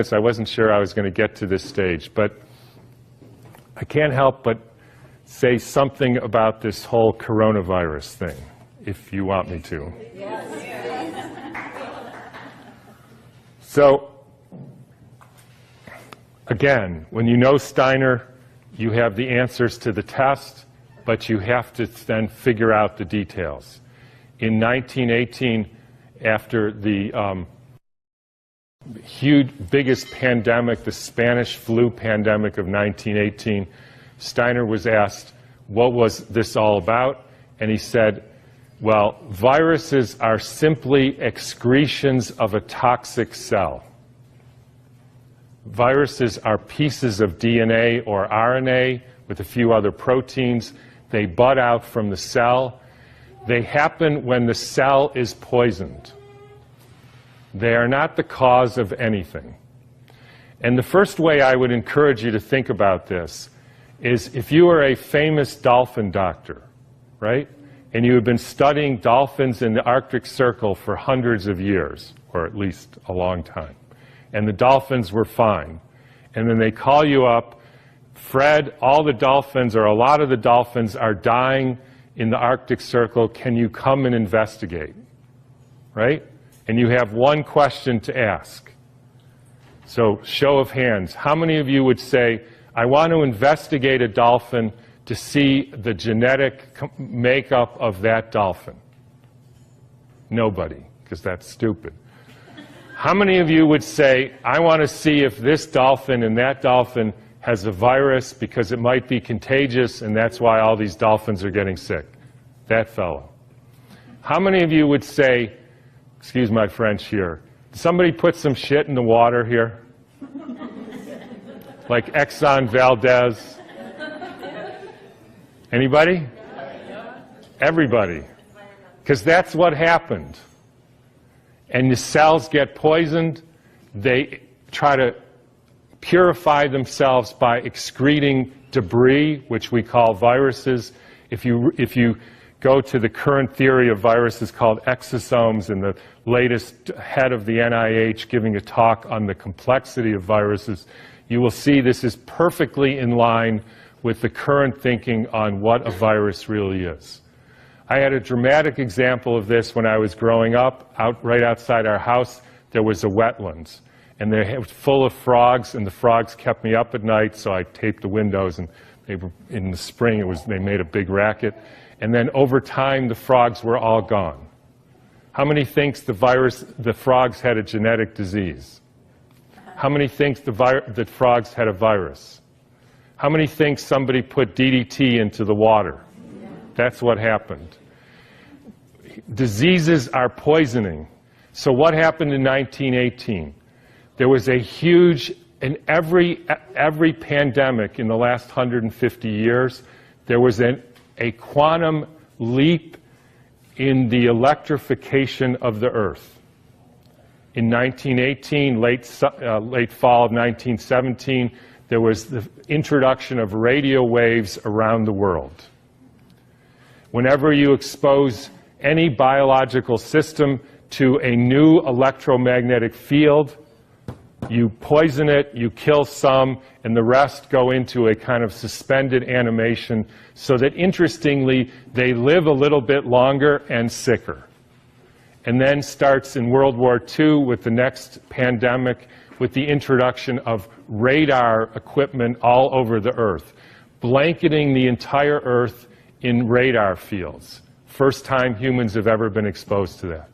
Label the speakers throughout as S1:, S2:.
S1: I wasn't sure I was going to get to this stage, but I can't help but say something about this whole coronavirus thing, if you want me to. So, again, when you know Steiner, you have the answers to the test, but you have to then figure out the details. In 1918, after the biggest pandemic, the Spanish flu pandemic of 1918, Steiner was asked, what was this all about? And he said, well, viruses are simply excretions of a toxic cell. Viruses are pieces of DNA or RNA with a few other proteins. They bud out from the cell. They happen when the cell is poisoned. They are not the cause of anything. And the first way I would encourage you to think about this is if you are a famous dolphin doctor, right? And you have been studying dolphins in the Arctic Circle for hundreds of years, or at least a long time, and the dolphins were fine. And then they call you up, Fred, all the dolphins, or a lot of the dolphins, are dying in the Arctic Circle. Can you come and investigate? Right? And you have one question to ask. So, show of hands. How many of you would say, I want to investigate a dolphin to see the genetic makeup of that dolphin? Nobody, because that's stupid. How many of you would say, I want to see if this dolphin and that dolphin has a virus because it might be contagious and that's why all these dolphins are getting sick? That fellow. How many of you would say, excuse my French here, somebody put some shit in the water here? Like Exxon Valdez? Anybody? Everybody. Because that's what happened. And the cells get poisoned. They try to purify themselves by excreting debris, which we call viruses. If you go to the current theory of viruses called exosomes, and the latest head of the NIH giving a talk on the complexity of viruses, you will see this is perfectly in line with the current thinking on what a virus really is. I had a dramatic example of this when I was growing up. Right outside our house, there was a wetlands, and it was full of frogs, and the frogs kept me up at night, so I taped the windows, and in the spring they made a big racket. And then over time, the frogs were all gone. How many thinks the frogs had a genetic disease? How many thinks the frogs had a virus? How many think somebody put DDT into the water? That's what happened. Diseases are poisoning. So what happened in 1918? There was a huge, in every pandemic in the last 150 years, there was a quantum leap in the electrification of the Earth. In 1918, late fall of 1917, there was the introduction of radio waves around the world. Whenever you expose any biological system to a new electromagnetic field, you poison it, you kill some, and the rest go into a kind of suspended animation so that, interestingly, they live a little bit longer and sicker. And then starts in World War II with the next pandemic, with the introduction of radar equipment all over the Earth, blanketing the entire Earth in radar fields. First time humans have ever been exposed to that.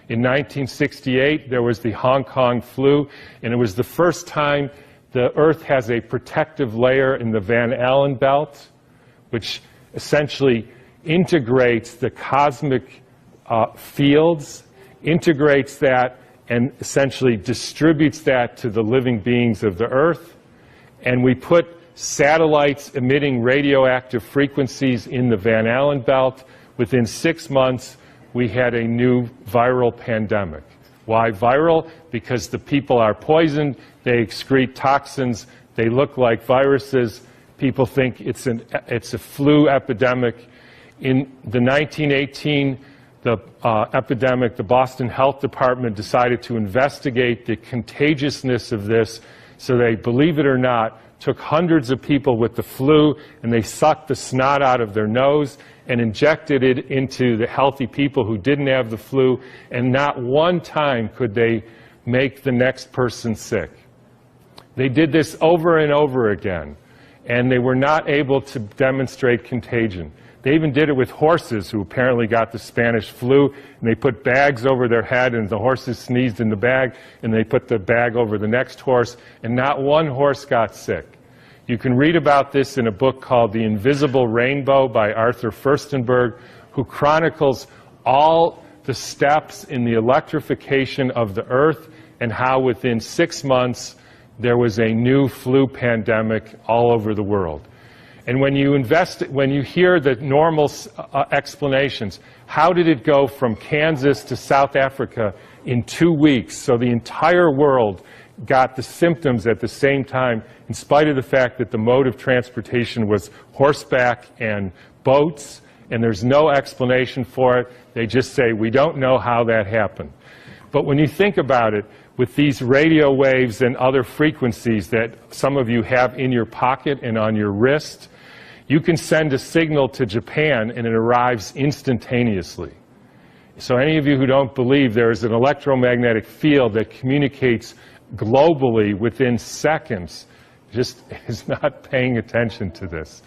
S1: In 1968, there was the Hong Kong flu, and it was the first time the Earth has a protective layer in the Van Allen belt, which essentially integrates the cosmic fields, integrates that, and essentially distributes that to the living beings of the Earth. And we put satellites emitting radioactive frequencies in the Van Allen belt. Within 6 months, we had a new viral pandemic. Why viral? Because the people are poisoned, they excrete toxins, they look like viruses. People think it's a flu epidemic. In the 1918 the epidemic, the Boston Health Department decided to investigate the contagiousness of this. So they, believe it or not, took hundreds of people with the flu and they sucked the snot out of their nose and injected it into the healthy people who didn't have the flu, and not one time could they make the next person sick. They did this over and over again, and they were not able to demonstrate contagion. They even did it with horses who apparently got the Spanish flu, and they put bags over their head, and the horses sneezed in the bag, and they put the bag over the next horse, and not one horse got sick. You can read about this in a book called The Invisible Rainbow by Arthur Furstenberg, who chronicles all the steps in the electrification of the Earth and how within 6 months there was a new flu pandemic all over the world. And when you hear the normal explanations, how did it go from Kansas to South Africa in 2 weeks? So the entire world got the symptoms at the same time, in spite of the fact that the mode of transportation was horseback and boats, and there's no explanation for it. They just say, we don't know how that happened. But when you think about it, with these radio waves and other frequencies that some of you have in your pocket and on your wrist, you can send a signal to Japan and it arrives instantaneously. So any of you who don't believe there is an electromagnetic field that communicates globally within seconds just is not paying attention to this.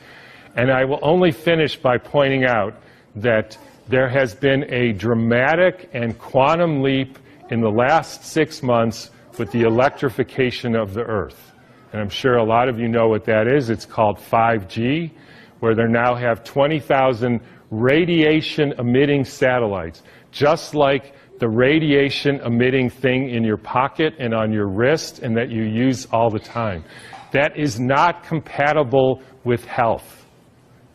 S1: And I will only finish by pointing out that there has been a dramatic and quantum leap in the last 6 months with the electrification of the Earth. And I'm sure a lot of you know what that is. It's called 5G, where they now have 20,000 radiation-emitting satellites, just like the radiation-emitting thing in your pocket and on your wrist and that you use all the time. That is not compatible with health.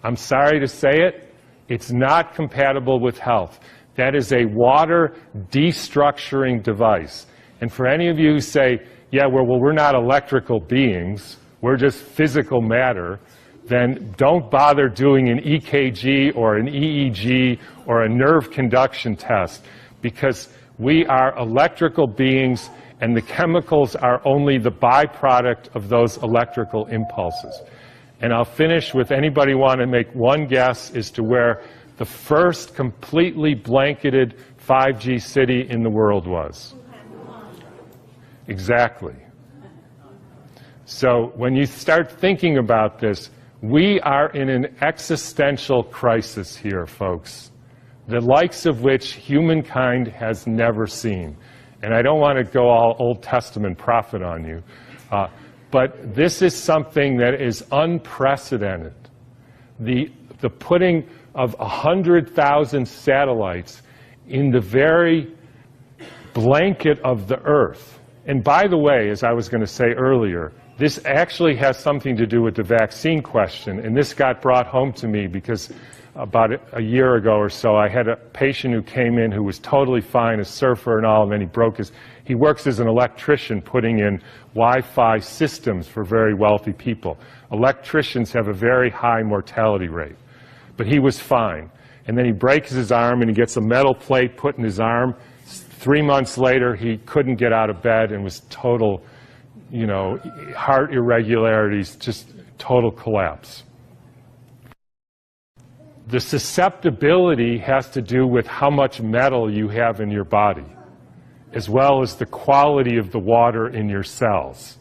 S1: I'm sorry to say it, it's not compatible with health. That is a water destructuring device. And for any of you who say, yeah, well, we're not electrical beings, we're just physical matter, then don't bother doing an EKG or an EEG or a nerve conduction test, because we are electrical beings and the chemicals are only the byproduct of those electrical impulses. And I'll finish with, anybody want to make one guess as to where the first completely blanketed 5G city in the world was? Exactly. So when you start thinking about this, we are in an existential crisis here, folks, the likes of which humankind has never seen. And I don't want to go all Old Testament prophet on you, but this is something that is unprecedented. The putting of 100,000 satellites in the very blanket of the Earth. And by the way, as I was going to say earlier, this actually has something to do with the vaccine question, and this got brought home to me because about a year ago or so, I had a patient who came in who was totally fine, a surfer and all, and then he works as an electrician putting in Wi-Fi systems for very wealthy people. Electricians have a very high mortality rate, but he was fine. And then he breaks his arm and he gets a metal plate put in his arm. 3 months later, he couldn't get out of bed and was total, heart irregularities, just total collapse. The susceptibility has to do with how much metal you have in your body, as well as the quality of the water in your cells.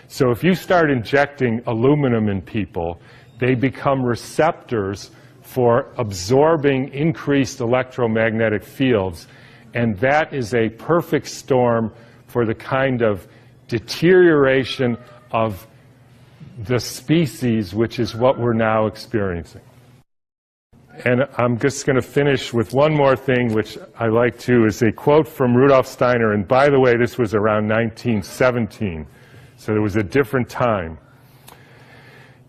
S1: So if you start injecting aluminum in people, they become receptors for absorbing increased electromagnetic fields, and that is a perfect storm for the kind of deterioration of the species, which is what we're now experiencing. And I'm just going to finish with one more thing, which I like to, is a quote from Rudolf Steiner. And by the way, this was around 1917, so it was a different time.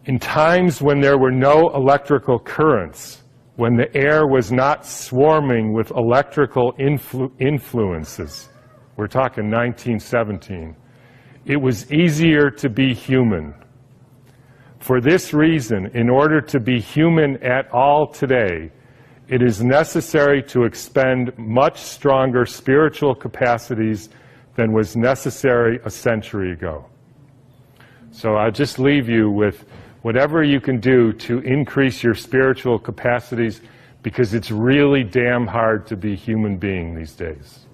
S1: In times when there were no electrical currents, when the air was not swarming with electrical influences, we're talking 1917, it was easier to be human. For this reason, in order to be human at all today, It is necessary to expend much stronger spiritual capacities than was necessary a century ago. So I'll just leave you with whatever you can do to increase your spiritual capacities, because it's really damn hard to be a human being these days.